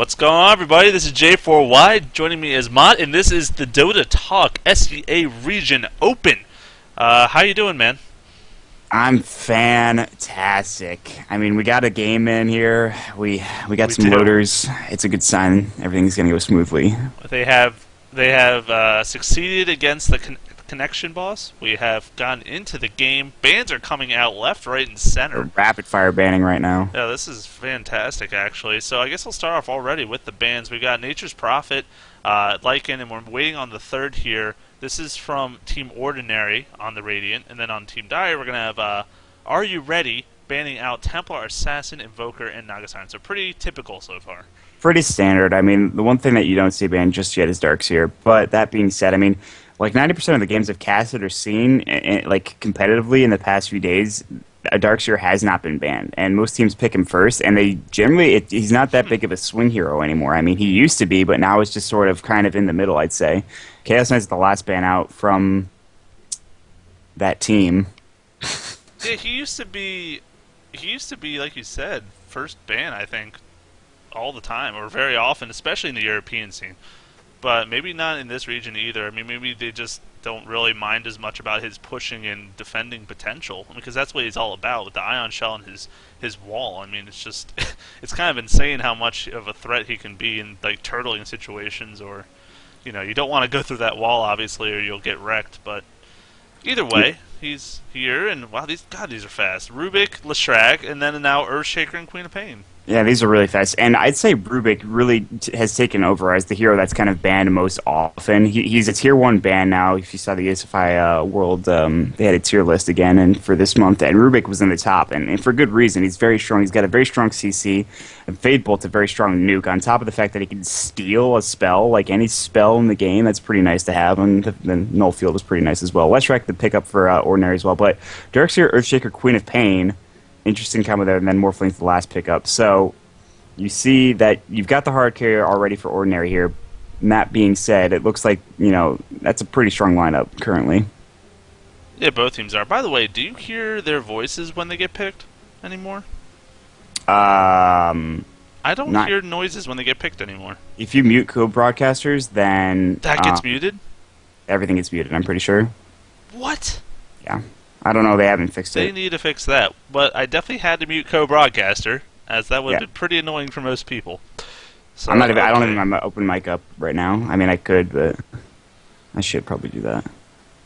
What's going on, everybody? This is J4Y. Joining me is Mott, and this is the DotaTalk SEA Region Open. How you doing, man? I'm fantastic. I mean, we got a game in here. We got some loaders. It's a good sign. Everything's gonna go smoothly. They have succeeded against the connection boss. We have gone into the game. Bans are coming out left, right, and center. We're rapid fire banning right now. Yeah, this is fantastic, actually. So I guess I'll start off already with the bans. We got Nature's Prophet, Lycan, and we're waiting on the third here. This is from Team Ordinary on the Radiant, and then on Team Dire we're gonna have Are You Ready, banning out Templar, Assassin, Invoker, and Naga Siren. So pretty typical so far. Pretty standard. I mean, the one thing that you don't see banned just yet is Darkseer. But that being said, I mean, like 90% of the games I've casted or seen, like competitively in the past few days, a Darkseer has not been banned, and most teams pick him first. And they generally, he's not that big of a swing hero anymore. I mean, he used to be, but now it's just sort of kind of in the middle, I'd say. Chaos Knight's the last ban out from that team. Yeah, he used to be, like you said, first ban, I think, all the time, or very often, especially in the European scene. But maybe not in this region either. I mean, maybe they just don't really mind as much about his pushing and defending potential, because that's what he's all about with the Ion Shell and his wall. I mean, it's just it's kind of insane how much of a threat he can be in like turtling situations, or you know, you don't want to go through that wall obviously, or you'll get wrecked. But either way, he's here, and wow, these are fast. Rubik, Leshrac, and then now Earthshaker and Queen of Pain. Yeah, these are really fast. And I'd say Rubik really has taken over as the hero that's kind of banned most often. He's a tier 1 ban now. If you saw the ESFI World, they had a tier list again and for this month, and Rubik was in the top, and for good reason. He's very strong. He's got a very strong CC, and Fade Bolt's a very strong nuke, on top of the fact that he can steal a spell, like any spell in the game. That's pretty nice to have, and the Null Field is pretty nice as well. Leshrac, the pickup for Ordinary as well, but Darkseer, Earthshaker, Queen of Pain, interesting combo there, and then Morphling's the last pickup. So you see that you've got the hard carrier already for Ordinary here. And that being said, it looks like, you know, that's a pretty strong lineup currently. Yeah, both teams are. By the way, do you hear their voices when they get picked anymore? I don't hear noises when they get picked anymore. If you mute co-broadcasters, then that gets muted? Everything gets muted, I'm pretty sure. What? Yeah. I don't know, they haven't fixed it. They need to fix that. But I definitely had to mute co-broadcaster, as that would have been pretty annoying for most people. So, I don't even have my open mic up right now. I mean, I could, but I should probably do that.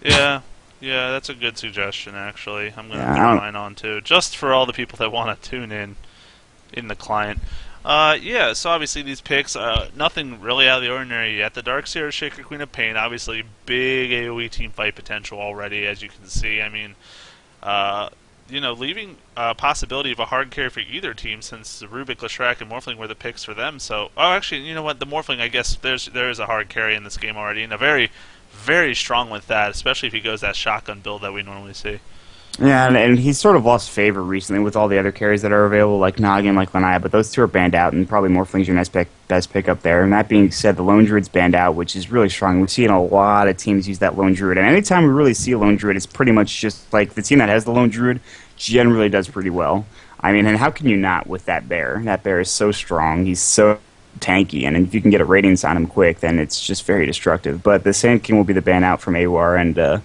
Yeah, that's a good suggestion, actually. I'm going to turn mine on, too, just for all the people that want to tune in the client. Yeah, so obviously these picks, nothing really out of the ordinary yet. The Darkseer, Shaker, Queen of Pain, obviously big AoE team fight potential already, as you can see. I mean, you know, leaving a possibility of a hard carry for either team, since Rubik, Leshrac, and Morphling were the picks for them. So, actually, you know what? The Morphling, I guess there is a hard carry in this game already, and a very, very strong with that, especially if he goes that shotgun build that we normally see. Yeah, and he's sort of lost favor recently with all the other carries that are available, like Noggin, like Lanaya, but those two are banned out, and probably Morphling's your best pickup there. And that being said, the Lone Druid's banned out, which is really strong. We've seen a lot of teams use that Lone Druid, and anytime we really see a Lone Druid, it's pretty much just like the team that has the Lone Druid generally does pretty well. I mean, and how can you not with that bear? That bear is so strong, he's so tanky, and if you can get a Radiance on him quick, then it's just very destructive. But the Sand King will be the ban out from AWAR, and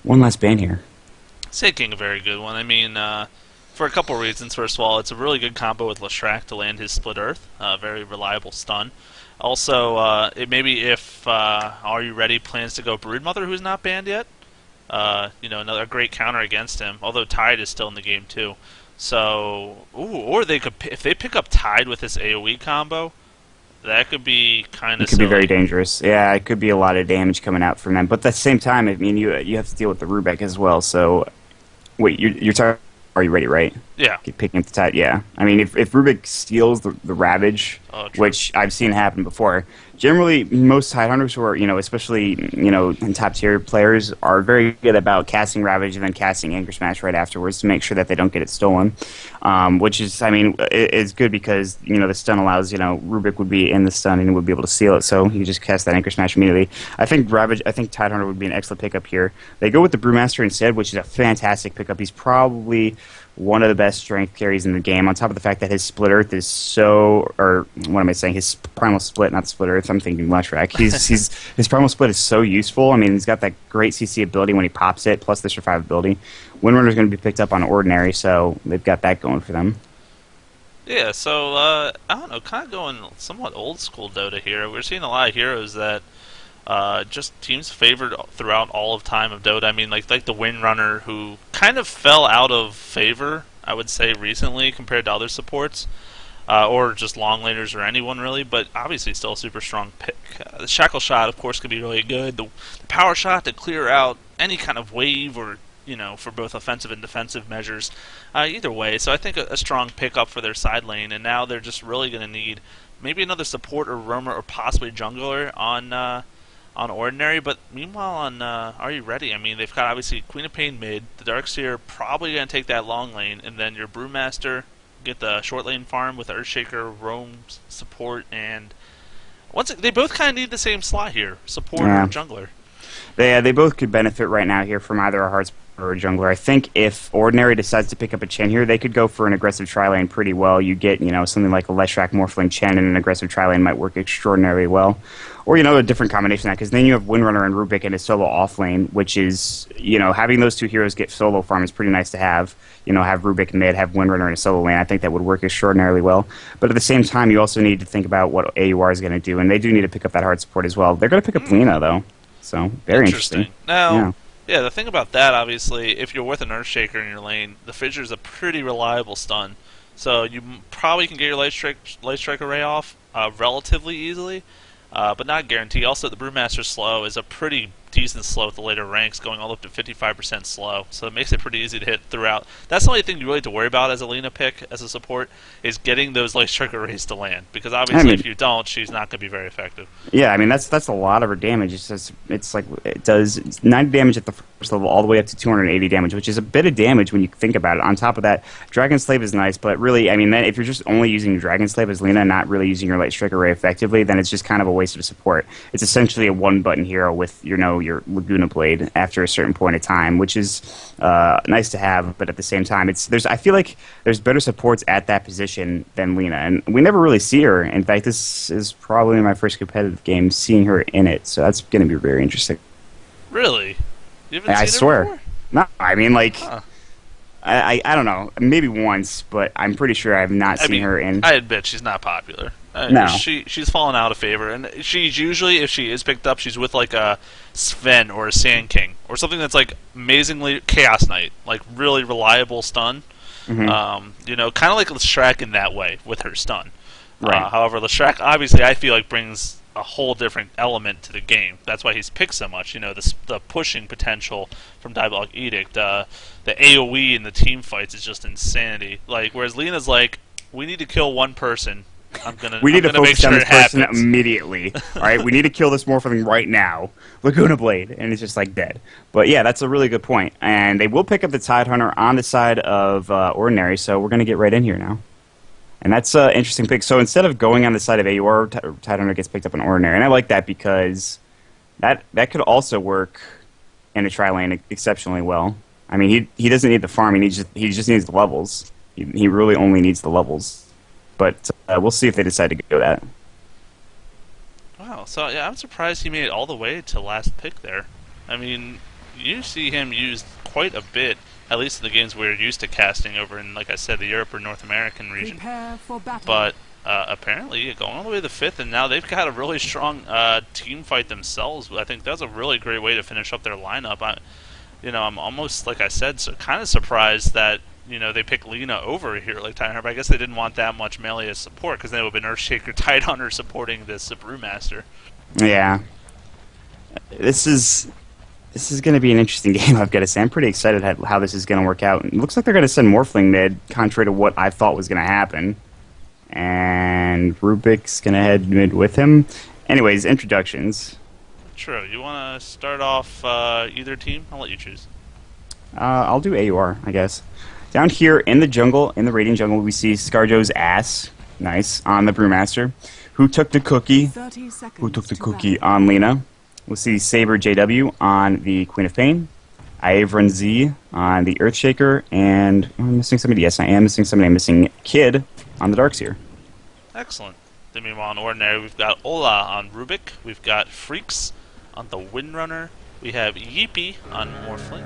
one last ban here. Sand King, a very good one. I mean, for a couple reasons. First of all, it's a really good combo with Leshrac to land his Split Earth. Very reliable stun. Also, maybe if Are You Ready plans to go Broodmother, who's not banned yet, you know, another great counter against him. Although Tide is still in the game too. So, or they could, if they pick up Tide with this AoE combo, that could be kind of. It could be very dangerous. Yeah, it could be a lot of damage coming out from them. But at the same time, I mean, you have to deal with the Rubik as well. So, wait, you're talking. Are You Ready, right? Yeah. Picking up the Tide, yeah. I mean, if Rubik steals the Ravage, which I've seen happen before, generally most Tidehunters who are, you know, especially, you know, in top tier players are very good about casting Ravage and then casting Anchor Smash right afterwards to make sure that they don't get it stolen. Which is, I mean, is good because, you know, the stun allows, you know, Rubik would be in the stun and would be able to steal it, so you just cast that Anchor Smash immediately. I think Tidehunter would be an excellent pickup here. They go with the Brewmaster instead, which is a fantastic pickup. He's probably one of the best strength carries in the game. On top of the fact that his split earth is so, or what am I saying? His primal split, not split earth. I'm thinking Leshrac. His primal split is so useful. I mean, he's got that great CC ability when he pops it, plus the survivability. Windrunner is going to be picked up on ordinary, so they've got that going for them. Yeah, so I don't know, kind of going somewhat old school Dota here. We're seeing a lot of heroes that just teams favored throughout all of time of Dota. I mean, like the Windrunner, who kind of fell out of favor, I would say, recently compared to other supports, or just long laners or anyone really. But obviously, still a super strong pick. The Shackle Shot, of course, could be really good. The Power Shot to clear out any kind of wave or for both offensive and defensive measures. Either way, so I think a strong pickup for their side lane, and now they're just really going to need maybe another support or roamer or possibly jungler on ordinary. But meanwhile, on Are You Ready? I mean, they've got obviously Queen of Pain mid, the Darkseer probably going to take that long lane, and then your Brewmaster get the short lane farm with Earthshaker, roam support, and they both kind of need the same slot here, support or jungler. They both could benefit right now here from either a hard or a jungler. I think if Ordinary decides to pick up a Chen here, they could go for an aggressive tri-lane pretty well. You get, something like a Leshrac Morphling Chen and an aggressive tri-lane might work extraordinarily well. Or, a different combination of that, because then you have Windrunner and Rubik in a solo off lane, which is, having those two heroes get solo farm is pretty nice to have. Have Rubik mid, have Windrunner in a solo lane. I think that would work extraordinarily well. But at the same time, you also need to think about what AUR is going to do, and they do need to pick up that hard support as well. They're going to pick up Lina, though. So, very interesting. Now, yeah, the thing about that, obviously, if you're with an Earthshaker in your lane, the Fissure is a pretty reliable stun. So you probably can get your Light Strike Array off relatively easily, but not guaranteed. Also, the Brewmaster slow is a pretty decent slow at the later ranks, going all up to 55% slow, so it makes it pretty easy to hit throughout. That's the only thing you really have to worry about as a Lina pick, as a support, is getting those Light Strike Arrays to land, because obviously if you don't, she's not going to be very effective. Yeah, I mean, that's a lot of her damage. It's like, it does 90 damage at the first level all the way up to 280 damage, which is a bit of damage when you think about it. On top of that, Dragon Slave is nice, but really, I mean, then if you're just only using Dragon Slave as Lina and not really using your Light Strike Array effectively, then it's just kind of a waste of support. It's essentially a one-button hero with, your Laguna Blade after a certain point of time, which is nice to have, but at the same time, I feel like there's better supports at that position than Lina, and we never really see her. In fact, this is probably my first competitive game seeing her in it, so that's going to be very interesting. Really? You haven't I seen her swear. before? No, I mean, like, Huh. I don't know, maybe once, but I'm pretty sure I have not seen her in. I admit she's not popular. No. She's fallen out of favor, and she's usually, if she is picked up, she's with like a Sven or a Sand King or something that's like amazingly Chaos Knight, like really reliable stun. Mm-hmm. Kind of like Leshrac in that way with her stun. Right. However, Leshrac obviously I feel like brings a whole different element to the game. That's why he's picked so much. The pushing potential from Diabolic Edict, the AOE in the team fights is just insanity. Like, whereas Lina's like, we need to kill one person. We need to focus on this person happens. immediately. All right, we need to kill this Morphling right now. Laguna Blade, and it's just like dead. But yeah, that's a really good point. And they will pick up the Tidehunter on the side of Ordinary, so we're going to get right in here now. And that's an interesting pick. So instead of going on the side of AUR, Tidehunter gets picked up in Ordinary. And I like that because that could also work in a tri-lane exceptionally well. I mean, he doesn't need the farm. He just needs the levels. He really only needs the levels. But we'll see if they decide to go that. Wow, so yeah, I'm surprised he made it all the way to last pick there. I mean, you see him used quite a bit, at least in the games we're used to casting over in, like I said, the Europe or North American region. But apparently, going all the way to the 5th, and now they've got a really strong team fight themselves. I think that's a really great way to finish up their lineup. I'm almost, like I said, kind of surprised that they picked Lina over here like Tidehunter, but I guess they didn't want that much melee as support because they would have been Earthshaker Tidehunter supporting this Brewmaster. Yeah. This is going to be an interesting game, I've got to say. I'm pretty excited how this is going to work out. It looks like they're going to send Morphling mid, contrary to what I thought was going to happen. And Rubik's going to head mid with him. Anyways, introductions. True. You want to start off either team? I'll let you choose. I'll do AUR, I guess. Down here in the jungle, in the Radiant jungle, we see Scarjo's ass, nice, on the Brewmaster. Who took the cookie? Who took the cookie on Lina? We'll see Saber JW on the Queen of Pain. Ivern Z on the Earthshaker, and am I missing somebody? Yes, I am missing somebody. I'm missing Kid on the Darkseer. Excellent. Then meanwhile on Ordinary, we've got Ola on Rubik. We've got Freaks on the Windrunner. We have Yeepy on Morphling.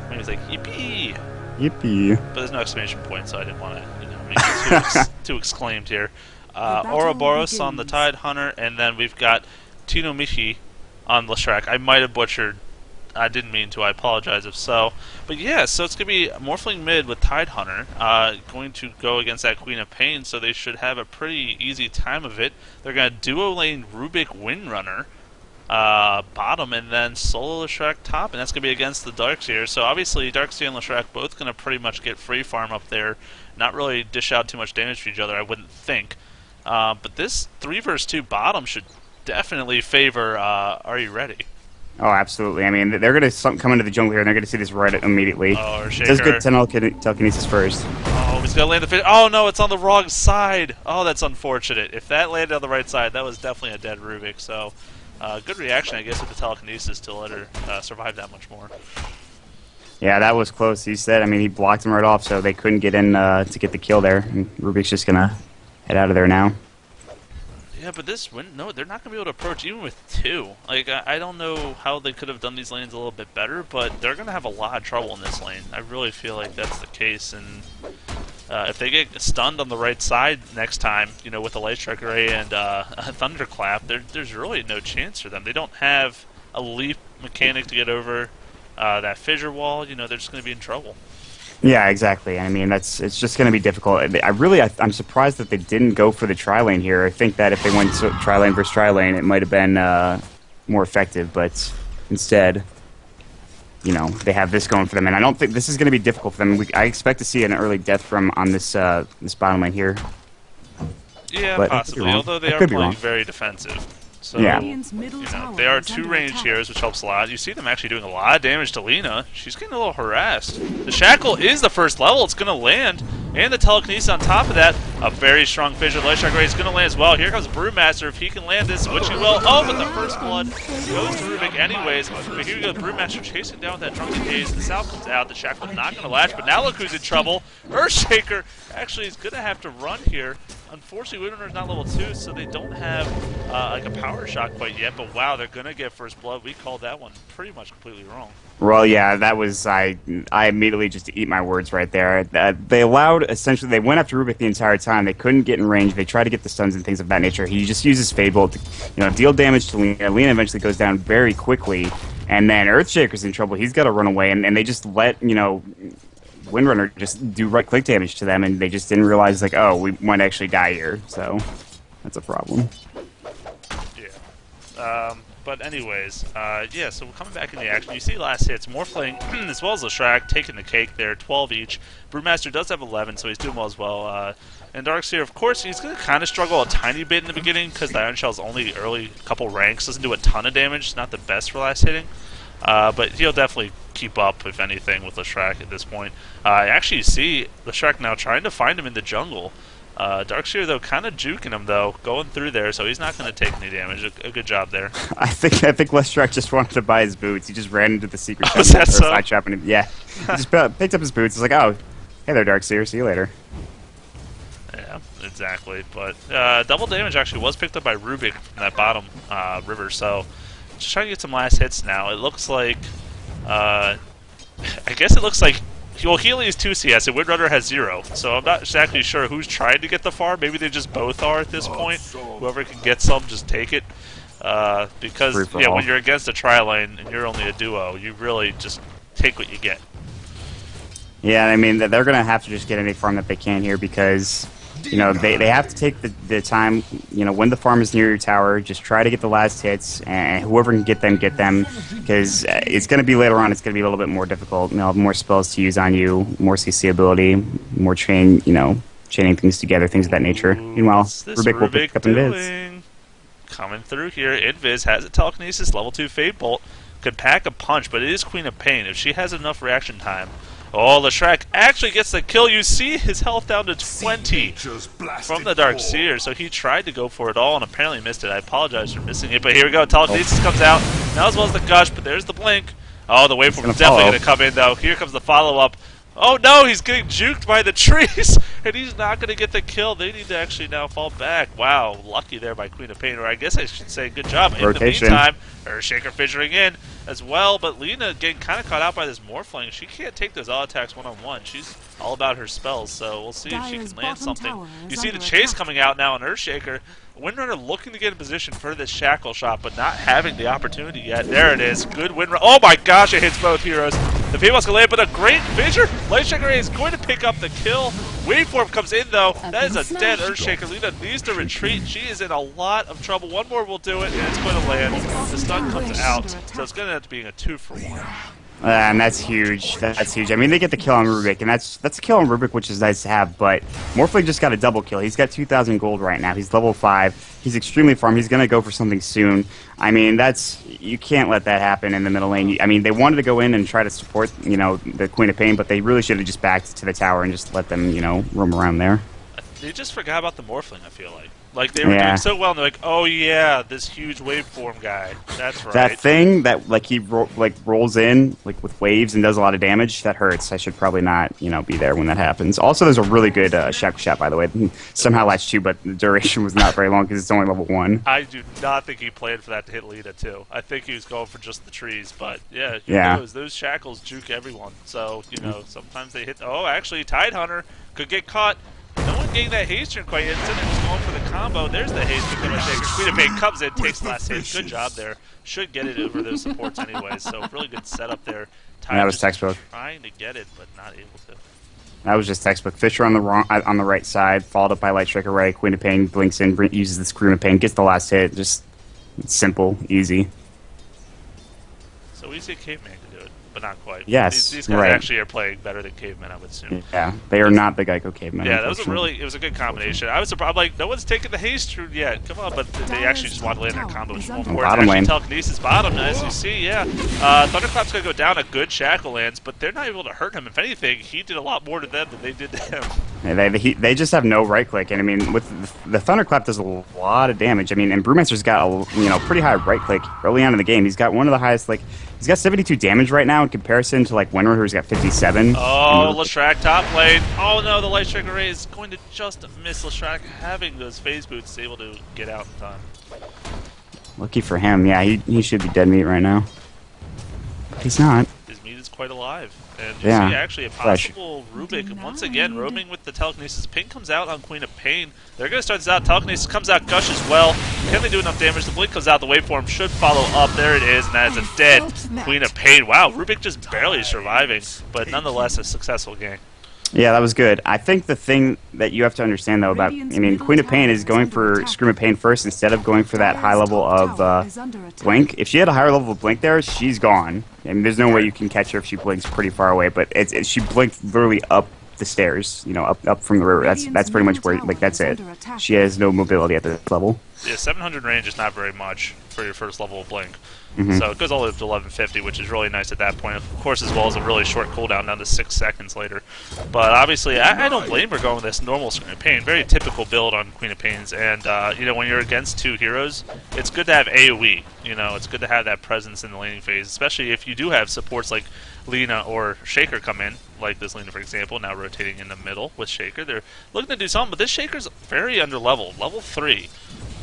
Maybe it's like Yippee! Yippee. But there's no exclamation point, so I didn't want to, make it too exclaimed here. Ouroboros on the Tide Hunter, and then we've got Tino Michi on Leshrac. I might have butchered. I didn't mean to. I apologize if so. But yeah, so it's going to be Morphling mid with Tide Hunter, going to go against that Queen of Pain, so they should have a pretty easy time of it. They're going to duo lane Rubik Windrunner bottom, and then solo Leshrac top, and that's going to be against the Darkseer. So obviously Darkseer and Leshrac both going to pretty much get free farm up there, not really dish out too much damage to each other, I wouldn't think. But this 3 versus 2 bottom should definitely favor Are You Ready? Oh, absolutely. I mean, they're going to come into the jungle here, and they're going to see this right immediately. Oh, Earthshaker. Does good telekinesis first. Oh, he's going to land the fish. Oh, no, it's on the wrong side. Oh, that's unfortunate. If that landed on the right side, that was definitely a dead Rubik. So, good reaction, I guess, with the telekinesis to let her survive that much more. Yeah, that was close. He said, I mean, he blocked him right off, so they couldn't get in to get the kill there. And Rubik's just going to head out of there now. Yeah, but this no, they're not going to be able to approach even with 2. Like, I don't know how they could have done these lanes a little bit better, but they're going to have a lot of trouble in this lane. I really feel like that's the case, and if they get stunned on the right side next time, with a Light Strike Array and a Thunderclap, there's really no chance for them. They don't have a leap mechanic to get over that fissure wall. They're just going to be in trouble. Yeah, exactly. I mean, it's just going to be difficult. I'm surprised that they didn't go for the tri-lane here. I think that if they went tri-lane versus tri-lane, it might have been more effective, but instead, they have this going for them, and I don't think this is going to be difficult for them. I expect to see an early death on this bottom lane here. Yeah, but possibly, although they are playing very defensive. So, yeah. They are 2 range heroes, which helps a lot. You see them actually doing a lot of damage to Lina. She's getting a little harassed. The Shackle is the first level. It's going to land. And the Telekinesis on top of that. A very strong Fissure Light Strike Ray is going to land as well. Here comes Brewmaster. If he can land this, which he will. Oh, but the first blood goes to Rubik anyways. But here we go. Brewmaster chasing down with that Drunken Haze. The Sal comes out. The Shackle not going to latch. But now look who's in trouble. Earthshaker actually is going to have to run here. Unfortunately, Windrunner's not level 2, so they don't have like a power shot quite yet. But wow, they're gonna get first blood. We called that one pretty much completely wrong. Well, yeah, that was I immediately just eat my words right there. They went after Rubik the entire time. They couldn't get in range. They tried to get the stuns and things of that nature. He just uses Fade Bolt to deal damage to Lina. Lina eventually goes down very quickly, and then Earthshaker's in trouble. He's got to run away, and they just let Windrunner just do right-click damage to them, and they just didn't realize, like, oh, we might actually die here. So that's a problem. Yeah. But anyways, yeah, so we're coming back in the action. You see last hits, Morphling as well as Leshrac taking the cake there, 12 each. Brewmaster does have 11, so he's doing well as well. And Darkseer, of course, he's going to kind of struggle a tiny bit in the beginning because the Iron Shell's only early couple ranks, doesn't do a ton of damage, not the best for last hitting. But he'll definitely keep up, if anything, with Leshrac at this point. I actually see Leshrac now trying to find him in the jungle. Darkseer, though, kind of juking him, though, going through there, so he's not going to take any damage. A good job there. I think Leshrac just wanted to buy his boots. He just ran into the secret side trap, and yeah, he just picked up his boots. He's like, oh, hey there, Darkseer, see you later. Yeah, exactly. But double damage actually was picked up by Rubik from that bottom river, so just trying to get some last hits now. It looks like, I guess it looks like, well, Healy is 2 CS and Windrunner has 0, so I'm not exactly sure who's trying to get the farm. Maybe they just both are at this point. Whoever can get some, just take it. Because, yeah, when you're against a tri-lane and you're only a duo, you really just take what you get. Yeah, I mean, they're going to have to just get any farm that they can here because, they have to take the time, when the farm is near your tower, just try to get the last hits, and whoever can get them, because it's going to be later on, it's going to be a little bit more difficult. More spells to use on you, more CC ability, more chaining things together, things of that nature. Meanwhile, Rubik will pick up Invis. Coming through here, Invis has a telekinesis, level 2 Fade Bolt, could pack a punch, but it is Queen of Pain. If she has enough reaction time, oh, Leshrac actually gets the kill. You see his health down to 20 from the Darkseer, so he tried to go for it all and apparently missed it. I apologize for missing it, but here we go. Telekinesis comes out, now as well as the Gush, but there's the Blink. Oh, the waveform is definitely going to come in, though. Here comes the follow-up. Oh, no, he's getting juked by the trees, and he's not going to get the kill. They need to actually now fall back. Wow, lucky there by Queen of Pain, or I guess I should say good job. Rotation. In the meantime, Earthshaker fissuring in as well, but Lina getting kind of caught out by this Morphling. She can't take those all attacks one-on-one. She's all about her spells, so we'll see if she can land something. You see the chase coming out now on Earthshaker. Windrunner looking to get in position for this shackle shot, but not having the opportunity yet. There it is. Good Windrunner. Oh my gosh, it hits both heroes. The P-Boss can land, but a great fissure. Lightshaker is going to pick up the kill. Waveform comes in, though. That is a dead Earthshaker. Lina needs to retreat. She is in a lot of trouble. One more will do it, and it's going to land. The stun comes out, so it's going to end up being a 2-for-1. And that's huge. That's huge. I mean, they get the kill on Rubik, and that's a kill on Rubik, which is nice to have. But Morphling just got a double kill. He's got 2,000 gold right now. He's level 5. He's extremely farmed. He's going to go for something soon. I mean, you can't let that happen in the middle lane. I mean, they wanted to go in and try to support, the Queen of Pain, but they really should have just backed to the tower and just let them, roam around there. They just forgot about the Morphling, I feel like. Like, they were doing so well, and they're like, oh yeah, this huge waveform guy. That's right. That thing that, he rolls in, with waves and does a lot of damage, that hurts. I should probably not, be there when that happens. Also, there's a really good shackle shot, by the way. Somehow latched 2, but the duration was not very long because it's only level 1. I do not think he planned for that to hit Lina, too. I think he was going for just the trees, but yeah, those shackles juke everyone. So, sometimes they hit. Oh, actually, Tidehunter could get caught. No one getting that haste turn quite yet. Instead, just going for the combo. There's the haste from Earthshaker. Queen of Pain comes in, takes the last hit. Good job there. Should get it over those supports anyways. So really good setup there. That was textbook. Trying to get it, but not able to. That was just textbook. Fisher on the right side, followed up by Lightstriker right. Queen of Pain blinks in, uses this Queen of Pain, gets the last hit. Just simple, easy. So we see Caveman can do it, but not quite. Yes, these guys actually are playing better than Caveman, I would assume. Yeah, they are not the Geico Cavemen. Yeah, that was it was a good combination. I was surprised, like, no one's taken the haste rune yet. Come on, but they actually just want to land their combo, which is more important. Bottom lane. Telekinesis bottom, as you see, yeah. Thunderclap's going to go down, a good shackle lands, but they're not able to hurt him. If anything, he did a lot more to them than they did to him. Yeah, they just have no right click, and I mean, with the Thunderclap does a lot of damage. I mean, and Brewmaster's got a pretty high right click early on in the game. He's got one of the highest, he's got 72 damage right now in comparison to Windrunner, who's got 57. Oh, Leshrac top lane. Oh no, the Lightstriker Ray is going to just miss Leshrac. Having those phase boots able to get out in time. Lucky for him, yeah, he should be dead meat right now. But he's not. His meat is quite alive. And you see actually a possible Rubik, once again, roaming with the Telekinesis. Ping comes out on Queen of Pain. They're going to start this out. Telekinesis comes out, Gush as well. Can they do enough damage? The Blink comes out, the Waveform should follow up. There it is, and that is a dead Queen of Pain. Wow, Rubik just barely surviving, but nonetheless a successful game. Yeah, that was good. I think the thing that you have to understand, though, about, Queen of Pain is going for Scream of Pain first instead of going for that high level of Blink. If she had a higher level of Blink there, she's gone. I mean, there's no way you can catch her if she blinks pretty far away, but she blinked literally up the stairs, up from the river. That's pretty much where, that's it. She has no mobility at this level. Yeah, 700 range is not very much for your first level of Blink. So it goes all the way up to 1150, which is really nice at that point. Of course, as well as a really short cooldown down to 6 seconds later. But obviously, I don't blame her going with this normal Scream of Pain. Very typical build on Queen of Pains. And, when you're against 2 heroes, it's good to have AoE. It's good to have that presence in the laning phase, especially if you do have supports like Lina or Shaker come in, like this Lina, for example, now rotating in the middle with Shaker. They're looking to do something, but this Shaker's very under-leveled, level 3.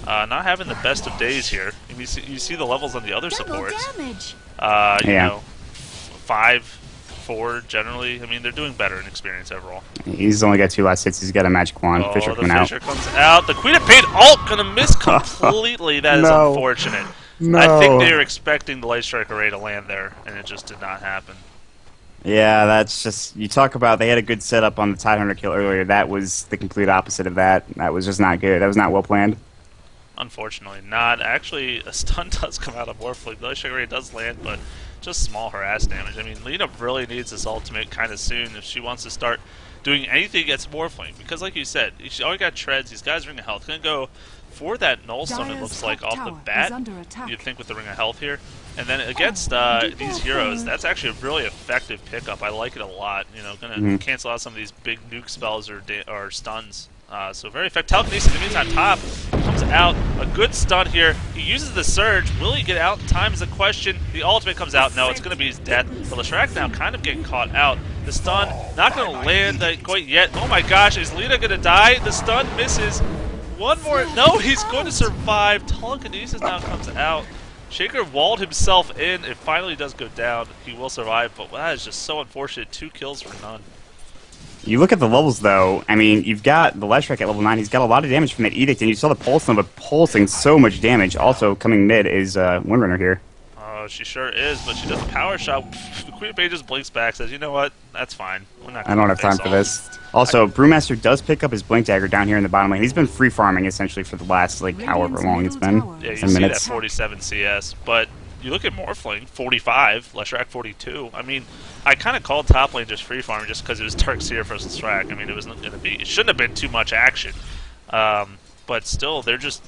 Not having the best of days here. You see the levels on the other supports. 5, 4 generally. I mean, they're doing better in experience overall. He's only got 2 last hits. He's got a magic wand. Fisher coming out. Fisher comes out. The Queen of Pain ult gonna miss completely. That is unfortunate. No. I think they were expecting the Lightstriker Ray to land there, and it just did not happen. Yeah, that's just, you talk about they had a good setup on the Tidehunter kill earlier. That was the complete opposite of that. That was just not good. That was not well planned. Unfortunately not. Actually, a stun does come out of Morphling. The Lightstriker Ray does land, but just small harass damage. I mean, Lina really needs this ultimate kind of soon if she wants to start doing anything against Morphling. Because like you said, she already got treads. These guys Ring of Health. Gonna go for that Null Stone, it looks like, off the bat. You'd think with the Ring of Health here. And then against these heroes, that's actually a really effective pickup. I like it a lot. Gonna cancel out some of these big nuke spells or stuns. So very effective. Telekinesis, the means on top, comes out. A good stun here. He uses the surge. Will he get out in time is a question. The ultimate comes out. No, it's going to be his death. But Leshrac now kind of getting caught out. The stun not going to land quite yet. Oh my gosh, is Lina going to die? The stun misses. One more. No, he's going to survive. Telekinesis now comes out. Shaker walled himself in. It finally does go down. He will survive, but that is just so unfortunate. 2 kills for none. You look at the levels, though. I mean, you've got the Leshrac at level 9. He's got a lot of damage from that Edict, and you saw the Pulse Nova pulsing so much damage. Also, coming mid is Windrunner here. Oh, she sure is, but she does a power shot. The Queen of Pages blinks back, says, you know what? That's fine. We're not I don't have time for this. Also, Brewmaster does pick up his Blink Dagger down here in the bottom lane. He's been free farming, essentially, for the last, like, however long it's been. Yeah, you 10 see minutes. that 47 CS, but you look at Morphling, 45, Leshrac 42. I mean, I kind of called top lane just free farming just because it was Tarkseer versus Leshrac. I mean, it wasn't going to be. It shouldn't have been too much action, but still, they're just.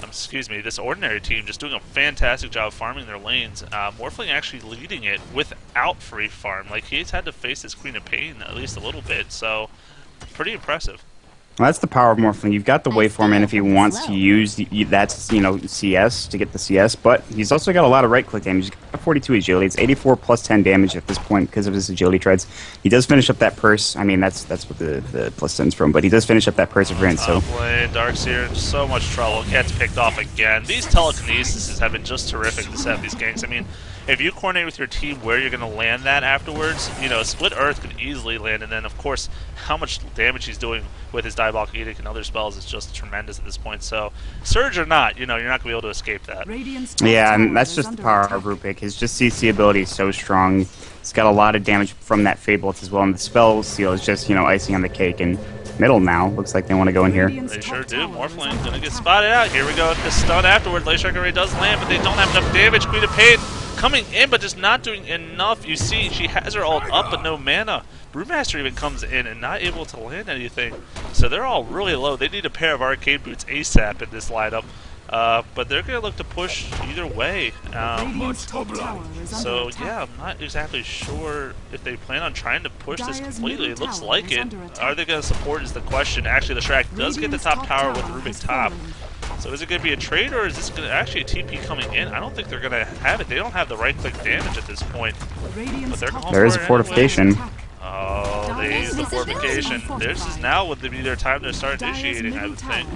Excuse me. This ordinary team just doing a fantastic job farming their lanes. Morphling actually leading it without free farm. Like he's had to face his Queen of Pain at least a little bit, so pretty impressive. Well, that's the power of Morphling. You've got the waveform in if he wants to use that, CS to get the CS, but he's also got a lot of right-click damage. He's got 42 agility. It's 84 plus 10 damage at this point because of his agility treads. He does finish up that purse. I mean, that's what the plus 10's from, but he does finish up that perseverance. So Darkseer in so much trouble. Gets picked off again. These telekinesis have been just terrific to set these ganks. I mean, if you coordinate with your team where you're going to land that afterwards, you know, Split Earth could easily land, and then, of course, how much damage he's doing with his Diabolic Edict and other spells is just tremendous at this point. So, Surge or not, you know, you're not going to be able to escape that. Yeah, and that's just the power of Rupik. His just CC ability is so strong. He's got a lot of damage from that Fable as well, and the spell seal is just, you know, icing on the cake. And middle now, looks like they want to go in here. They sure do. Morphling going to get spotted out. Here we go. The stun afterwards. Leshrac already does land, but they don't have enough damage. Queen of Pain coming in, but just not doing enough. You see, she has her ult up, but no mana. Brewmaster even comes in and not able to land anything. So they're all really low. They need a pair of arcade boots ASAP in this lineup. But they're going to look to push either way. So, yeah, I'm not exactly sure if they plan on trying to push this completely. It looks like it. Are they going to support is the question. Actually, the Leshrac does get the top tower with Rubik top. So is it going to be a trade, or is this going to actually a TP coming in? I don't think they're going to have it. They don't have the right-click damage at this point. But they're going there is a fortification. Anyway. Oh, they use the fortification. This is now would be their time to start initiating, I would think.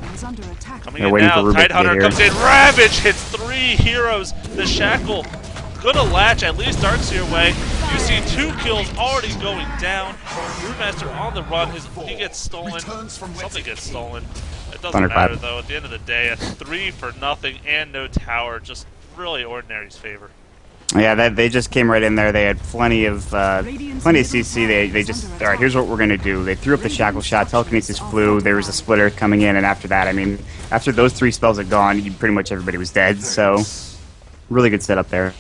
Coming in now, Tidehunter comes in. Ravage hits 3 heroes. The Shackle gonna latch at least Darkseer way. You see 2 kills already going down. Brewmaster on the run. He gets stolen. Something gets stolen. It doesn't matter though. At the end of the day, a 3 for nothing and no tower. Just really ordinary's favor. Yeah, they just came right in there. They had plenty of CC. They just, all right, here's what we're going to do. They threw up the Shackle shot, Telekinesis flew, there was a Split Earth coming in, and after that, I mean, after those 3 spells had gone, pretty much everybody was dead, so really good setup there.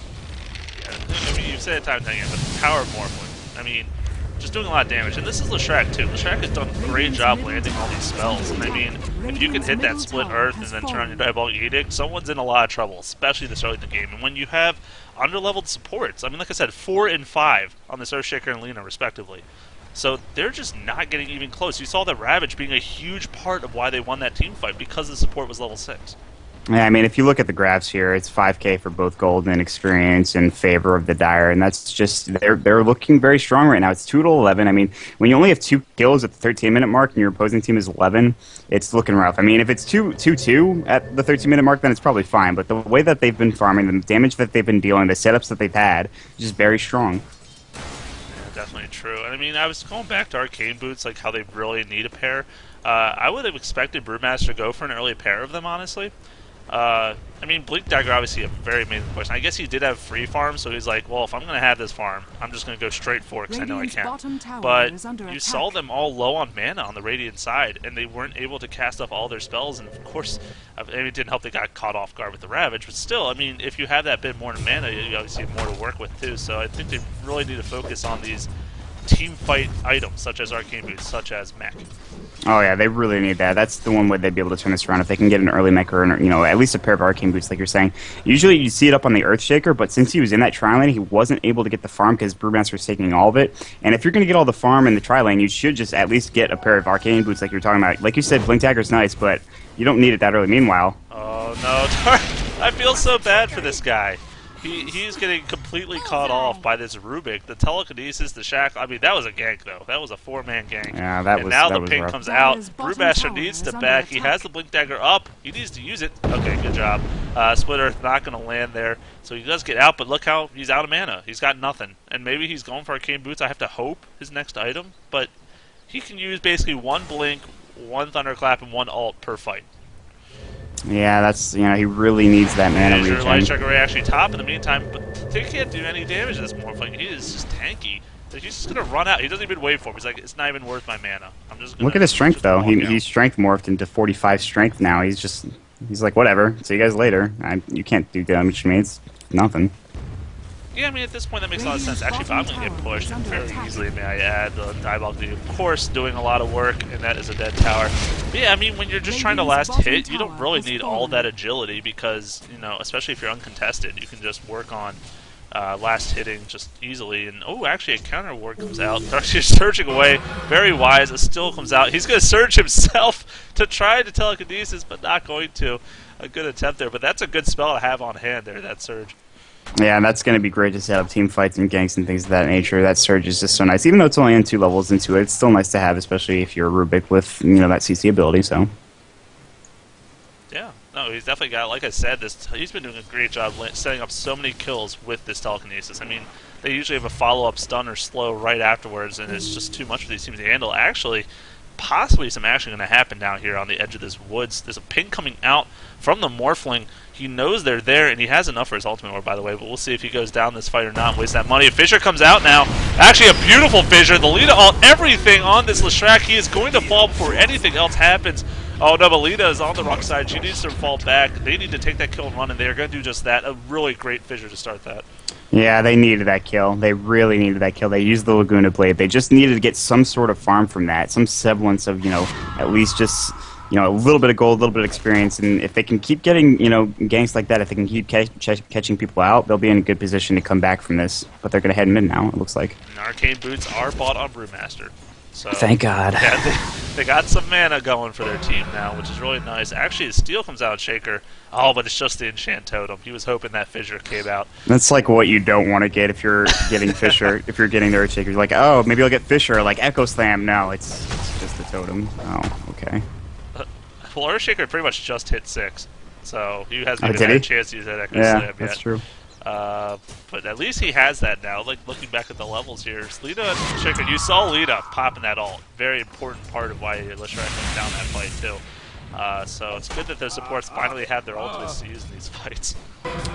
Yeah, I mean, you've said it time and time again, but the power of Morphling, I mean, just doing a lot of damage. And this is Leshrac, too. Leshrac has done a great job landing all these spells. And I mean, if you can hit that Split Earth and then turn on your Diabolic Edict, someone's in a lot of trouble, especially this early in the game. And when you have underleveled supports, I mean, like I said, 4 and 5 on this Earthshaker and Lina, respectively. So they're just not getting even close. You saw the Ravage being a huge part of why they won that team fight, because the support was level 6. Yeah, I mean, if you look at the graphs here, it's 5K for both gold and experience in favor of the Dire, and that's just, they're looking very strong right now. It's 2 to 11. I mean, when you only have 2 kills at the 13-minute mark and your opposing team is 11, it's looking rough. I mean, if it's 2-2 at the 13-minute mark, then it's probably fine, but the way that they've been farming, the damage that they've been dealing, the setups that they've had, is just very strong. Yeah, definitely true. I mean, I was going back to Arcane Boots, like how they really need a pair. I would have expected Brewmaster to go for an early pair of them, honestly. I mean, Blink Dagger obviously a very amazing question. I guess he did have free farm, so he's like, well, if I'm going to have this farm, I'm just going to go straight for it because I know I can. But you saw them all low on mana on the Radiant side, and they weren't able to cast off all their spells. And of course, I mean, it didn't help they got caught off guard with the Ravage, but still, I mean, if you have that bit more mana, you obviously have more to work with too. So I think they really need to focus on these team fight items, such as Arcane Boots, such as Mech. Oh yeah, they really need that. That's the one way they'd be able to turn this around if they can get an early Mech or, you know, at least a pair of Arcane Boots, like you're saying. Usually you see it up on the Earthshaker, but since he was in that tri-lane, he wasn't able to get the farm because Brewmaster was taking all of it. And if you're going to get all the farm in the tri-lane, you should just at least get a pair of Arcane Boots like you're talking about. Like you said, Blink Dagger's nice, but You don't need it that early. Meanwhile, Oh no, I feel so bad for this guy. He's getting completely caught off by this Rubik. The telekinesis, the shackle. I mean, that was a gank though. That was a 4-man gank. yeah, that and was now that the was ping rough. comes out. Dyer's bottom Brewmaster tower needs is to under back. He attack. has the blink dagger up. He needs to use it. Okay, good job. Split Earth not going to land there, so he does get out. But look how he's out of mana. He's got nothing, and maybe he's going for Arcane Boots. I have to hope his next item, but he can use basically one blink, one thunderclap, and one ult per fight. Yeah, that's he really needs that mana Is your regen. Light Striker Ray actually top in the meantime? But they can't do any damage to this Morphling. He is just tanky. Like, he's just gonna run out. He doesn't even wait for him. He's like, it's not even worth my mana. I'm just gonna, Look at his strength just though. walk out. He's strength morphed into 45 strength now. He's like whatever. See you guys later. You can't do damage to me. It's nothing. Yeah, I mean, at this point, that makes a lot of sense. Actually, if I'm going to get pushed fairly easily, may I add, the Diabolic Lead, of course, doing a lot of work, and that is a dead tower. But yeah, I mean, when you're just trying to last hit, you don't really need all that agility because, especially if you're uncontested, you can just work on last hitting just easily. And, oh, actually, a counter ward comes out. Darkseer's surging away. Very wise. A still comes out. He's going to surge himself to try to telekinesis, but not going to. A good attempt there, but that's a good spell to have on hand there, that surge. Yeah, and that's going to be great to set up team fights and ganks and things of that nature. That surge is just so nice. Even though it's only in 2 levels into it, it's still nice to have, especially if you're a Rubik with that CC ability. So yeah, no, he's definitely got. Like I said, he's been doing a great job setting up so many kills with this telekinesis. I mean, they usually have a follow-up stun or slow right afterwards, and it's just too much for these teams to handle. Actually, possibly some action going to happen down here on the edge of this woods. There's a ping coming out from the Morphling. He knows they're there, and he has enough for his ultimate orb, by the way, but we'll see if he goes down this fight or not and waste that money. A Fissure comes out now. Actually, a beautiful Fissure. The Lita ult everything on this Leshrac. He is going to fall before anything else happens. Oh, no, but Lita is on the wrong side. She needs to fall back. They need to take that kill and run, and they're going to do just that. A really great Fissure to start that. yeah, they needed that kill. They really needed that kill. They used the Laguna Blade. They just needed to get some sort of farm from that, some semblance of at least just a little bit of gold, a little bit of experience, and if they can keep getting, ganks like that, if they can keep catching people out, they'll be in a good position to come back from this. But they're going to head mid now, it looks like. And Arcane Boots are bought on Brewmaster. So, thank God. Yeah, they got some mana going for their team now, which is really nice. Actually, the Steel comes out, Shaker. Oh, but it's just the Enchant Totem. He was hoping that Fissure came out. That's like what you don't want to get if you're getting Fissure. If you're getting their Shaker, you're like, oh, maybe I'll get Fissure, like Echo Slam. No, it's just a totem. Oh, okay. Well, Earthshaker pretty much just hit 6, so he hasn't even did had he? a chance to use that Echo Yeah, Slam yet. that's true. But at least he has that now. Like, looking back at the levels here, Lita and Shaker, you saw Lita popping that ult. Very important part of why Leshrac went down that fight, too. So it's good that their supports finally have their ultimates to use in these fights.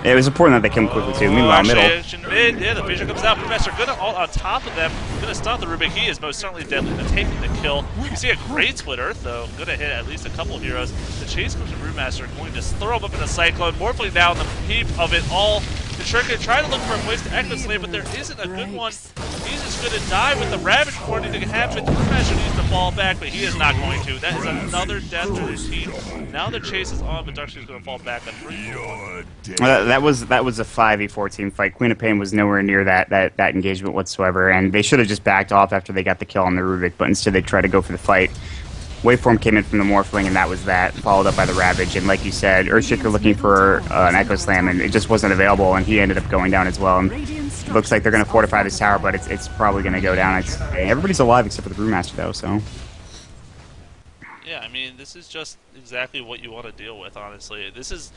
It was important that they come quickly, too. Meanwhile, Actually, middle. action mid. Yeah, the Fissure comes out. Professor gonna ult on top of them. Gonna stop the Rubik. He is most certainly deadly. They're taking the kill. You see a great Split Earth, though. Gonna hit at least a couple of heroes. The chase comes from Brewmaster. Going to throw him up in a Cyclone. Morphling down the peep of it all. The Shuriken trying to look for a place to Echo Slam, but there isn't a good one. He's just going to die with the Ravage before anything can happen. The Professor needs to fall back, but he is not going to. That is another death for their team. Now the chase is on, but Darkseer's going to fall back on 3-4. That was a 5v4 team fight. Queen of Pain was nowhere near that engagement whatsoever, and they should have just backed off after they got the kill on the Rubik, but instead they tried to go for the fight. Waveform came in from the Morphling, and that was that, followed up by the Ravage. And like you said, Earthshaker looking for an Echo Slam, and it just wasn't available, and he ended up going down as well. And it looks like they're going to fortify this tower, but it's probably going to go down. Everybody's alive except for the Brewmaster, though, so... Yeah, I mean, this is just exactly what you want to deal with, honestly. This is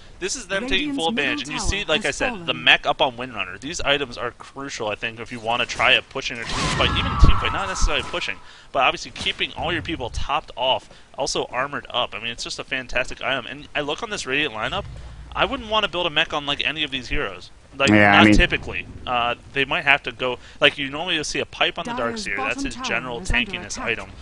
them taking full advantage. And you see, like I said, the mech up on Windrunner. These items are crucial, I think, if you want to try a pushing or team fight. Even team fight, not necessarily pushing, but obviously keeping all your people topped off, also armored up. I mean, it's just a fantastic item. And I look on this Radiant lineup, I wouldn't want to build a mech on, like, any of these heroes. Like, yeah, not typically. They might have to go... Like, you normally you'll see a pipe on the Darkseer. That's his general tankiness item.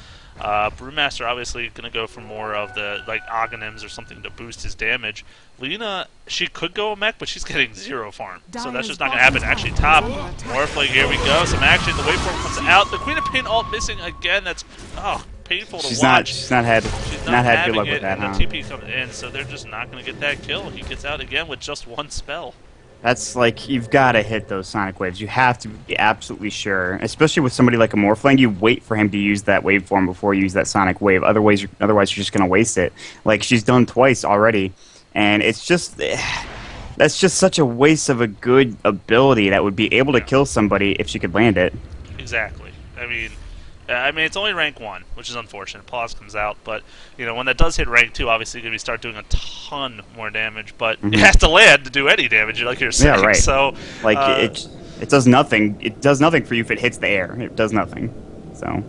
Brewmaster obviously going to go for more of the like Aghanims or something to boost his damage. Lena, she could go a mech, but she's getting 0 farm, so that's just not going to happen. Actually, top Morphling, here we go. Some action. The waveform comes out. The Queen of Pain ult missing again. That's painful to watch. She's not had good luck with that. And the TP comes in, so they're just not going to get that kill. He gets out again with just 1 spell. That's like you've got to hit those sonic waves. You have to be absolutely sure, especially with somebody like a Morphling. You wait for him to use that waveform before you use that sonic wave. Otherwise, you're just gonna waste it. Like she's done twice already, and it's just that's just such a waste of a good ability that would be able to Yeah. kill somebody if she could land it. Exactly. It's only rank 1, which is unfortunate. Pause comes out, but when that does hit rank 2, obviously you're going to start doing a ton more damage, but it has to land to do any damage, like you're saying. Yeah, right. So, Like it does nothing. It does nothing for you if it hits the air. It does nothing. So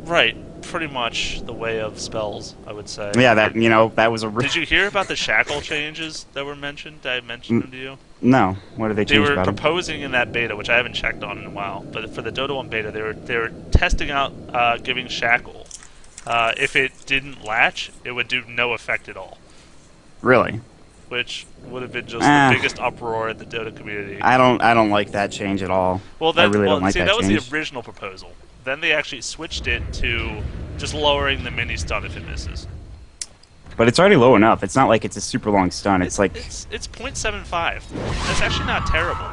right, pretty much the way of spells, I would say. yeah, that was a. Did you hear about the shackle changes that were mentioned? Did I mention them to you? No. What did they They change were about it? proposing in that beta, which I haven't checked on in a while, but for the Dota 1 beta, they were testing out giving shackle. If it didn't latch, it would do no effect at all, Really? which would have been just the biggest uproar in the Dota community. I don't like that change at all. Well, I really don't like see, that that was change. the original proposal. Then they actually switched it to just lowering the mini stun if it misses. But it's already low enough. It's not like it's a super long stun. It's like it's 0.75. That's actually not terrible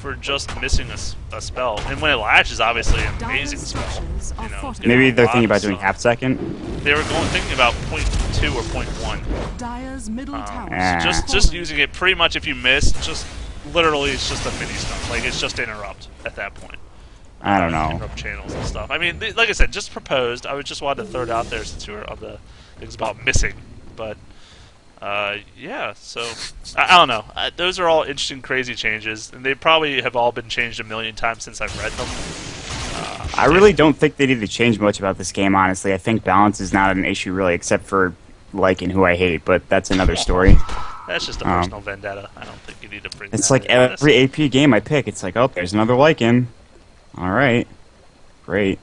for just missing a spell. And when it latches, obviously an amazing spell. Getting maybe a they're lot thinking of about doing stun. half second. They were thinking about 0.2 or 0.1. Dyer's middle tower. Just using it pretty much if you miss, just literally it's just a mini stun. Like it's just interrupt at that point. I don't know. Interrupt channels and stuff. I mean, like I said, just proposed. I would just wanted to throw it out there since you were on the things about missing. But yeah, so I don't know. Those are all interesting, crazy changes, and they probably have all been changed a million times since I've read them. I really don't think they need to change much about this game, honestly. I think balance is not an issue, really, except for liking who I hate, but that's another story. That's just a personal vendetta. I don't think you need to bring. It's that like into this. every AP game I pick, it's like, oh, there's another Lycan. All right, great.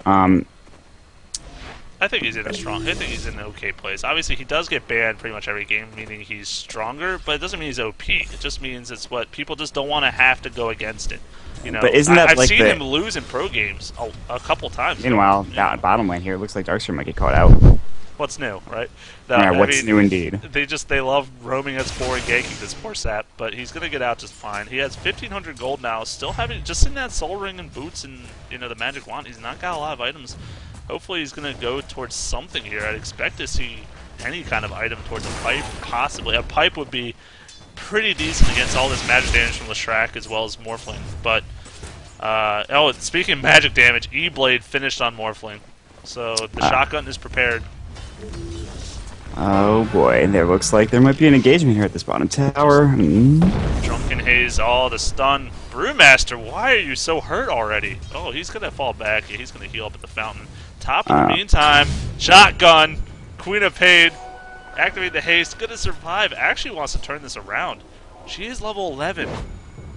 I think he's in a strong. I think he's in an okay place. Obviously, he does get banned pretty much every game, meaning he's stronger. But it doesn't mean he's OP. It just means it's what people just don't want to have to go against it. But isn't that I've like seen the- him lose in pro games a couple times. Meanwhile, down bottom lane here, it looks like Darkseer might get caught out. What's new, right? Yeah, what's new indeed. They love roaming as boring ganking this poor sap, but he's gonna get out just fine. He has 1,500 gold now, still having just in that soul ring and boots and the magic wand. He's not got a lot of items. Hopefully, he's gonna go towards something here. I'd expect to see any kind of item towards a pipe, possibly. A pipe would be pretty decent against all this magic damage from Leshrac as well as Morphling. But speaking of magic damage, E-Blade finished on Morphling, so the shotgun is prepared. Oh boy, there looks like there might be an engagement here at this bottom tower. Drunken Haze, the stun. Brewmaster, why are you so hurt already? Oh, he's gonna fall back. Yeah, he's gonna heal up at the fountain. Top in the meantime, shotgun. Queen of Pain, activate the haste. Gonna survive. Actually wants to turn this around. She is level 11,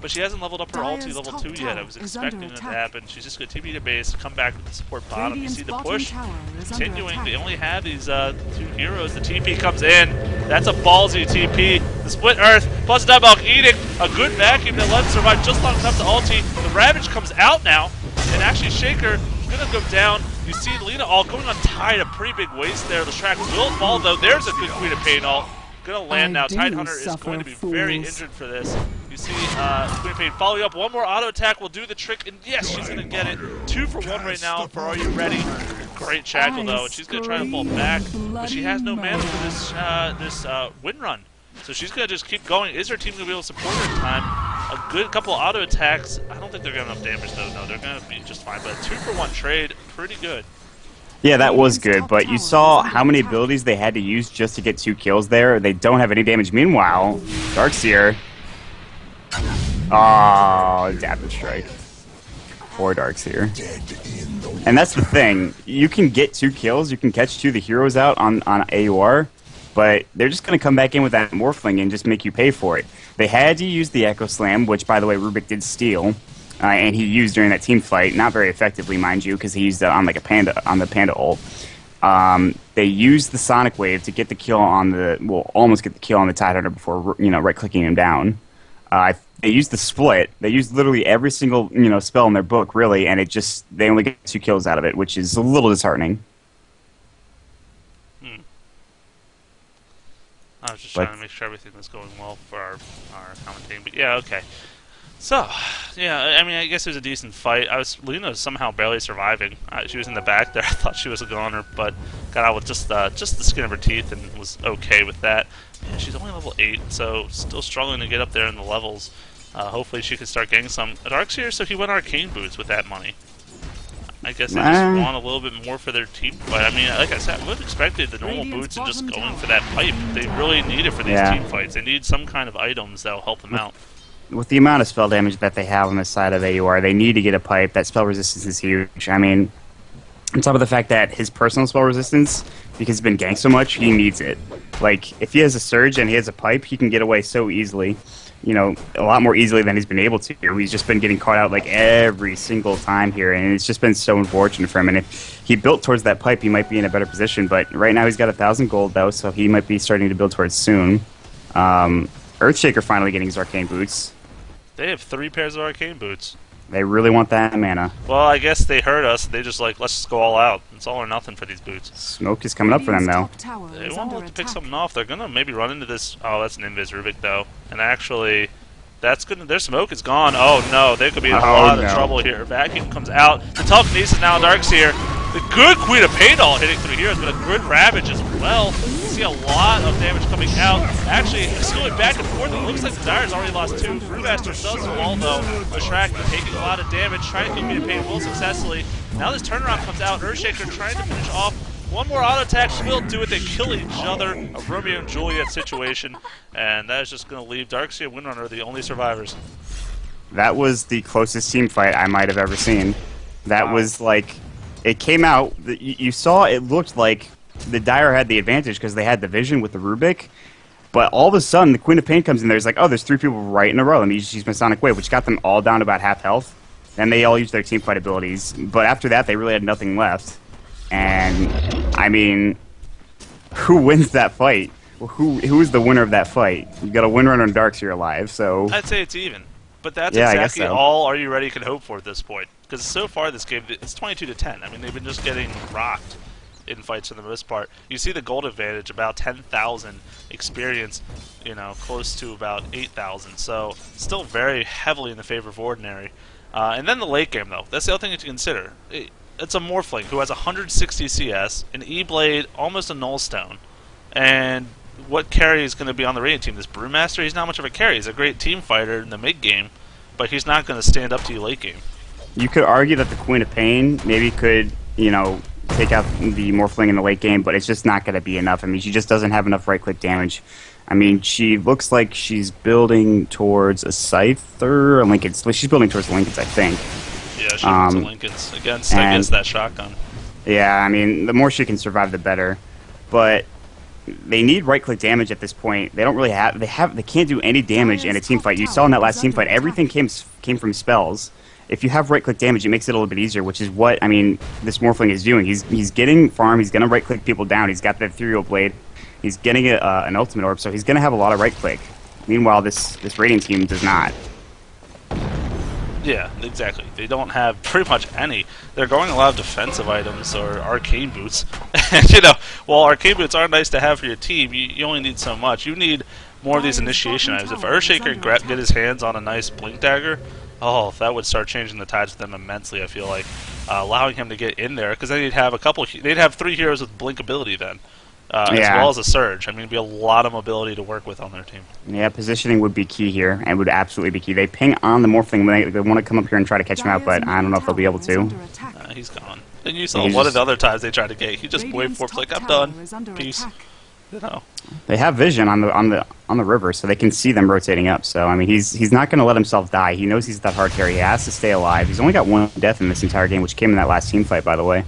but she hasn't leveled up her ulti level 2 yet. I was expecting it to happen. She's just gonna TP to base, come back with the support bottom. You see the push continuing. They only have these two heroes. The TP comes in. That's a ballsy TP. The split earth plus Diabolic Edict. A good vacuum that lets survive just long enough to ulti. The Ravage comes out now, and actually Shaker gonna go down. You see Lena all going on Tide, a pretty big waste there. The Shrek will fall though. There's a good Queen of Pain ult. Gonna land now. Tidehunter is going to be very injured for this. You see Queen of Pain following up. One more auto attack will do the trick, and yes, she's gonna get it. 2 for 1 right now for Are You Ready? Great shackle though, and she's gonna try to fall back, but she has no mana for this win run. So she's gonna just keep going. Is her team gonna be able to support her in time? A good couple of auto attacks. I don't think they're gonna have enough damage though. No, they're gonna be just fine. But a 2 for 1 trade, pretty good. Yeah, that was good, but you saw how many abilities they had to use just to get 2 kills there. They don't have any damage. Meanwhile, Darkseer. Oh, Dapper Strike. Poor Darkseer. And that's the thing. You can get 2 kills. You can catch 2 of the heroes out on AUR, but they're just going to come back in with that Morphling and just make you pay for it. They had to use the Echo Slam, which, by the way, Rubik did steal. And he used during that team fight, not very effectively, mind you, because he used it on like the Panda ult. They used the Sonic Wave to get the kill on almost get the kill on the Tidehunter before right-clicking him down. They used the split. They used literally every single spell in their book, really, and they only get 2 kills out of it, which is a little disheartening. I was just But trying to make sure everything was going well for our commentating. But yeah, okay. So, yeah, I mean, I guess it was a decent fight. Lena was somehow barely surviving. She was in the back there. I thought she was a goner, but got out with just the skin of her teeth and was okay with that. Yeah, she's only level 8, so still struggling to get up there in the levels. Hopefully she can start getting some Darkseer, so he went Arcane Boots with that money. I guess they just want a little bit more for their team fight. I mean, like I said, I would have expected the normal boots and just going for that pipe. They really need it for these team fights. They need some kind of items that will help them out. With the amount of spell damage that they have on the side of AUR, they need to get a pipe. That spell resistance is huge. I mean, on top of the fact that his personal spell resistance, because he's been ganked so much, he needs it. Like, if he has a surge and he has a pipe, he can get away so easily. You know, a lot more easily than he's been able to. He's just been getting caught out like every single time here, and it's just been so unfortunate for him. And if he built towards that pipe, he might be in a better position. But right now he's got 1,000 gold, though, so he might be starting to build towards soon. Earthshaker finally getting his Arcane Boots. They have 3 pairs of Arcane Boots. They really want that mana. Well, I guess they heard us. They just like, let's just go all out. It's all or nothing for these boots. Smoke is coming up for them, though. They won't have to pick something off. They're going to maybe run into this. Oh, that's an Invis Rubik, though. And actually, that's good. Their smoke is gone. Oh, no. They could be in a lot of trouble here. Vacuum comes out. The telekinesis now Darkseer. The good Queen of Paydol hitting through heroes, but a good Ravage as well. You see a lot of damage coming out. Actually, it's going back and forth. It looks like the Dyer's already lost 2. Brewmaster does wall, though. Shrek taking a lot of damage, trying to kill Queen of Pain will successfully. Now this turnaround comes out. Earthshaker trying to finish off. One more auto attack will do it. They kill each other. A Romeo and Juliet situation. And that is just going to leave Darkseer and Windrunner the only survivors. That was the closest team fight I might have ever seen. That was like... It came out, you saw it looked like the Dire had the advantage because they had the vision with the Rubik, but all of a sudden the Queen of Pain comes in there, it's like, oh, there's 3 people right in a row, and he just used Masonic Wave, which got them all down to about half health. Then they all used their team fight abilities, but after that they really had nothing left. And, I mean, who wins that fight? Well, who is the winner of that fight? You got a Windrunner and Darkseer alive, so... I'd say it's even. But that's exactly all Are You Ready can hope for at this point. Because so far this game, it's 22-10. I mean, they've been just getting rocked in fights for the most part. You see the gold advantage, about 10,000 experience, you know, close to about 8,000. So still very heavily in the favor of Ordinary. And then the late game, though. That's the other thing to consider. It's a Morphling who has 160 CS, an E-Blade, almost a Nullstone. And what carry is going to be on the Radiant team? This Brewmaster, he's not much of a carry. He's a great team fighter in the mid game, but he's not going to stand up to you late game. You could argue that the Queen of Pain maybe could, you know, take out the Morphling in the late game, but it's just not going to be enough. I mean, she just doesn't have enough right-click damage. I mean, she looks like she's building towards a Scyther, a Lincoln's. She's building towards Lincoln's, I think. Yeah, she wants a Lincoln's against, I guess, that shotgun. Yeah, I mean, the more she can survive, the better. But they need right-click damage at this point. They don't really have. They can't do any damage in a team fight. You saw in that last team fight, everything came from spells. If you have right-click damage, it makes it a little bit easier, which is what, I mean, this Morphling is doing. He's getting farm, he's going to right-click people down, he's got the Ethereal Blade, he's getting an Ultimate Orb, so he's going to have a lot of right-click. Meanwhile, this Radiant team does not. Yeah, exactly. They don't have pretty much any. They're going a lot of defensive items or Arcane Boots. And, you know, while Arcane Boots are nice to have for your team, you only need so much. You need more of these initiation items. If Earthshaker could get his hands on a nice Blink Dagger, oh, that would start changing the tides for them immensely, I feel like. Allowing him to get in there, because then they'd have they'd have 3 heroes with Blink ability then. As well as a Surge. I mean, it'd be a lot of mobility to work with on their team. Yeah, positioning would be key here, and would absolutely be key. They ping on the Morphling when they want to come up here and try to catch him out, but I don't know if they'll be able to. He's gone. And you saw one of the other times they tried to get. He just waved for like, I'm done. Peace. You know. They have vision on the river, so they can see them rotating up. So I mean, he's not going to let himself die. He knows he's that hard carry. He has to stay alive. He's only got 1 death in this entire game, which came in that last team fight, by the way.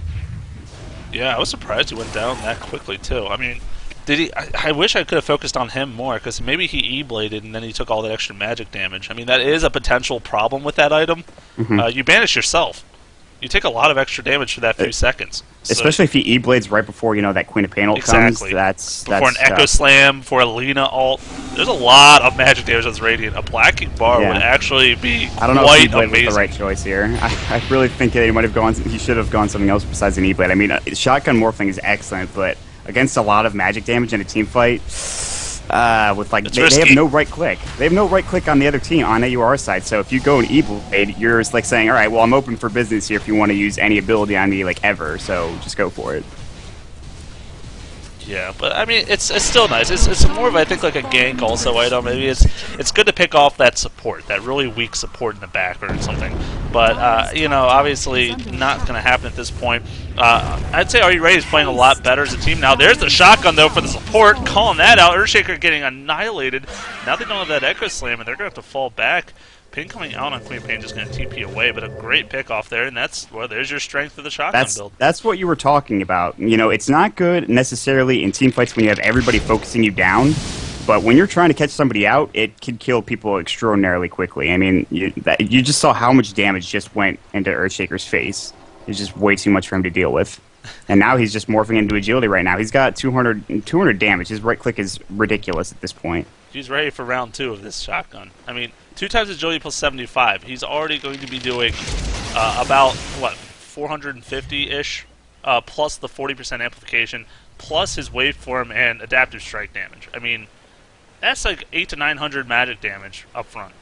Yeah, I was surprised he went down that quickly too. I mean, did he? I wish I could have focused on him more, because maybe he E-bladed and then he took all that extra magic damage. I mean, that is a potential problem with that item. You banish yourself. You take a lot of extra damage for that few seconds. Especially if he E-blades right before, you know, that Queen of Pain ult comes. That's before an Echo Slam, for a Lena ult. There's a lot of magic damage that's Radiant. A Blacking Bar would actually be I don't know quite if E-blade amazing. was the right choice here. I really think that he should have gone something else besides an E-blade. I mean, Shotgun Morphling is excellent, but against a lot of magic damage in a team fight, with like It's they have risky. no right click. They have no right click on the other team on AUR side. So if you go an evil blade, you're just like saying, all right, well I'm open for business here if you want to use any ability on me like ever. So just go for it. Yeah, but I mean, it's still nice. It's more of I think like a gank also item. Maybe it's good to pick off that support, that really weak support in the back or something. But you know, obviously not going to happen at this point. I'd say Are You Ready is playing a lot better as a team now. There's the shotgun though for the support, calling that out. Earthshaker getting annihilated. Now they don't have that Echo Slam, and they're going to have to fall back. Pin coming out on Queen Pain just going to TP away, but a great pick off there, and that's well, there's your strength of the shotgun build. That's what you were talking about. You know, it's not good necessarily in team fights when you have everybody focusing you down, but when you're trying to catch somebody out, it can kill people extraordinarily quickly. I mean, you just saw how much damage just went into Earthshaker's face. It's just way too much for him to deal with. And now he's just morphing into agility right now. He's got 200 damage. His right click is ridiculous at this point. He's ready for round 2 of this shotgun. I mean, 2 times agility plus 75. He's already going to be doing about, what, 450-ish, plus the 40% amplification, plus his waveform and adaptive strike damage. I mean, that's like 800 to 900 magic damage up front.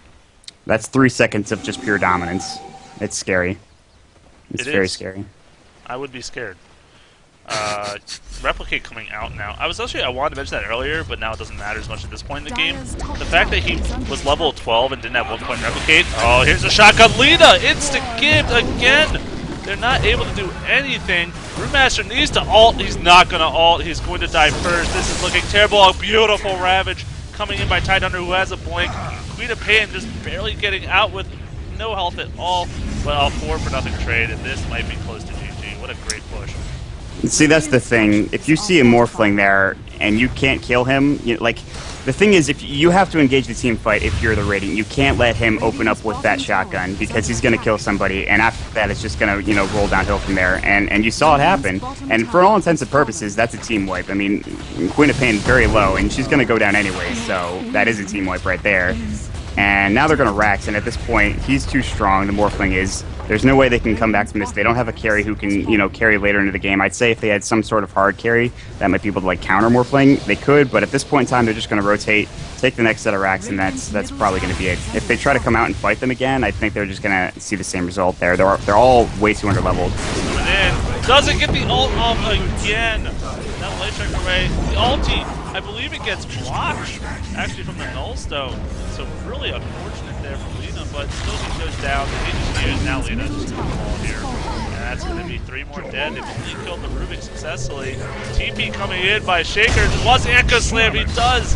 That's 3 seconds of just pure dominance. It's scary. It's very scary. I would be scared. Replicate coming out now. I wanted to mention that earlier, but now it doesn't matter as much at this point in the game. The fact that he was level 12 and didn't have 1-point replicate. Oh, here's a shotgun. Lina! Instant gift again! They're not able to do anything. Brewmaster needs to ult. He's not going to ult. He's going to die first. This is looking terrible. A beautiful Ravage coming in by Tidehunter, who has a blink. Queen of Pain just barely getting out with no health at all. But a 4-for-0 trade, and this might be close to GG. What a great push. See, that's the thing. If you see a Morphling there and you can't kill him, like, the thing is, if you have to engage the team fight if you're the Radiant, you can't let him open up with that shotgun because he's going to kill somebody, and after that, it's just going to, roll downhill from there. And you saw it happen. And for all intents and purposes, that's a team wipe. I mean, Queen of Pain very low, and she's going to go down anyway, so that is a team wipe right there. And now they're going to Rax, and at this point, he's too strong, the Morphling is. There's no way they can come back from this. They don't have a carry who can, carry later into the game. I'd say if they had some sort of hard carry that might be able to, like, counter Morphling, they could, but at this point in time, they're just going to rotate, take the next set of Rax, and that's probably going to be it. If they try to come out and fight them again, I think they're just going to see the same result there. They're all way too under-leveled. Coming in. Doesn't get the ult off again. That light strike array. The ulti, I believe it gets blocked, actually, from the Nullstone. So really unfortunate there for Lina, but still he goes down. They just use now Lina just going to fall here. And that's going to be 3 more dead. They've only killed the Rubik successfully. TP coming in by Shaker. Wants the Echo Slam. He does,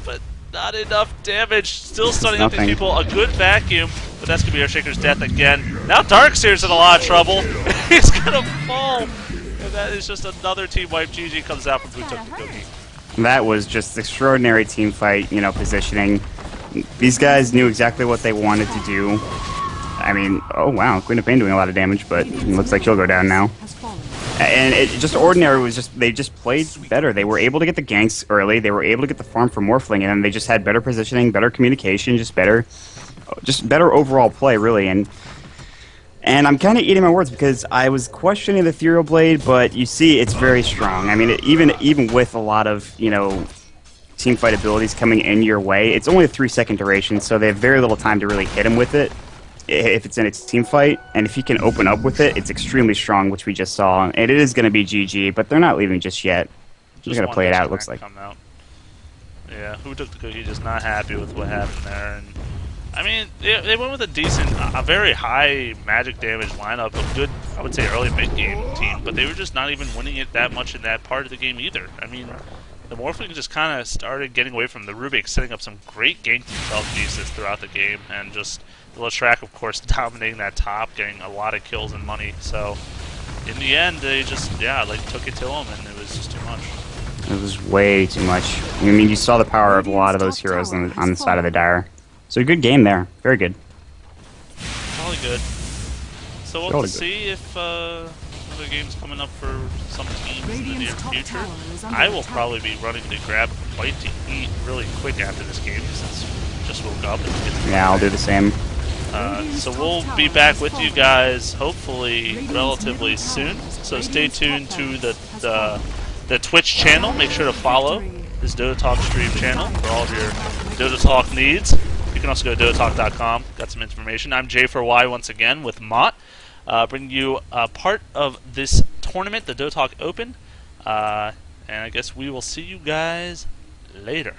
but not enough damage. Still stunning up these people. A good vacuum, but that's going to be our Shaker's death again. Now Darkseer's in a lot of trouble. He's going to fall. And that is just another team wipe. GG comes out from Who Took the Cookie. That was just extraordinary team fight, positioning. These guys knew exactly what they wanted to do. I mean, oh wow, Queen of Pain doing a lot of damage, but it looks like she'll go down now. And Ordinary was they just played better. They were able to get the ganks early. They were able to get the farm for Morphling, and then they just had better positioning, better communication, just better overall play, really. And I'm kind of eating my words because I was questioning the Ethereal Blade, but you see it's very strong. I mean, even with a lot of, team fight abilities coming in your way, it's only a 3-second duration, so they have very little time to really hit him with it if it's in its team fight. And if you can open up with it, it's extremely strong, which we just saw. And it is going to be GG, but they're not leaving just yet. They're going to play it out, it looks like. Yeah, Who Took the Cookie just not happy with what happened there. And I mean, they went with a very high magic damage lineup, a good, I would say, early mid-game team, but they were just not even winning it that much in that part of the game either. I mean, the Morphling just kind of started getting away from the Rubik, setting up some great gank pieces throughout the game, and just the Leshrac, of course, dominating that top, getting a lot of kills and money. So, in the end, they just, took it to them, and it was just too much. It was way too much. I mean, you saw the power of a lot of those heroes on the side of the Dire. So a good game there. Very good. Probably good. So we'll see if other games coming up for some teams in the near future. I will probably be running to grab a bite to eat really quick after this game since I just woke up. Yeah, I'll do the same. So we'll be back with you guys hopefully relatively soon. So stay tuned to the Twitch channel. Make sure to follow. this DotaTalk stream channel for all of your DotaTalk needs. You can also go to DotaTalk.com. Got some information. I'm J4Y once again with Mott, bringing you part of this tournament, the DotaTalk Open. And I guess we will see you guys later.